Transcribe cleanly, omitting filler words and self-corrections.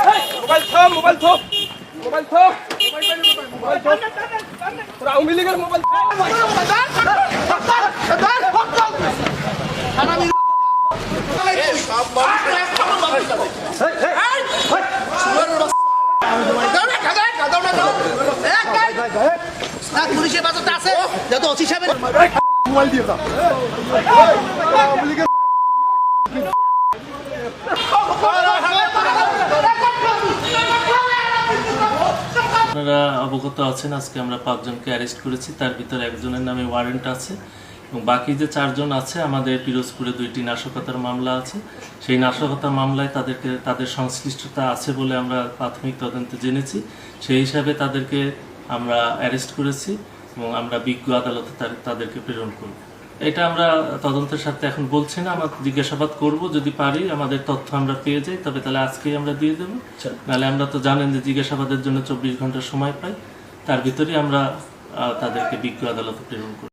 Mobile থো mobile থো mobile থো mobile থো তোরা আওয়ামী লীগের mobile পুলিশের বাজারটা আছে যত অতি সাহেবের মোবাইল দিয়ে দাও আওয়ামী লীগের আপনারা অবগত আছেন, আজকে আমরা 5 জনকে অ্যারেস্ট করেছি। তার ভিতরে একজনের নামে ওয়ারেন্ট আছে এবং বাকি যে 4 জন আছে, আমাদের পিরোজপুরে 2টি নাশকতার মামলা আছে। সেই নাশকতার মামলায় তাদের সংশ্লিষ্টতা আছে বলে আমরা প্রাথমিক তদন্তে জেনেছি। সেই হিসাবে তাদেরকে আমরা অ্যারেস্ট করেছি এবং আমরা বিজ্ঞ আদালতে তাদেরকে প্রেরণ করব। এটা আমরা তদন্তের সাথে এখন বলছি না, আমরা জিজ্ঞাসাবাদ করব, যদি পারি আমাদের তথ্য আমরা পেয়ে যাই তবে তাহলে আজকেই আমরা দিয়ে দেবো। নাহলে আমরা তো জানেন যে জিজ্ঞাসাবাদের জন্য 24 ঘন্টা সময় পাই, তার ভিতরেই আমরা তাদেরকে বিজ্ঞ আদালতে প্রেরণ করি।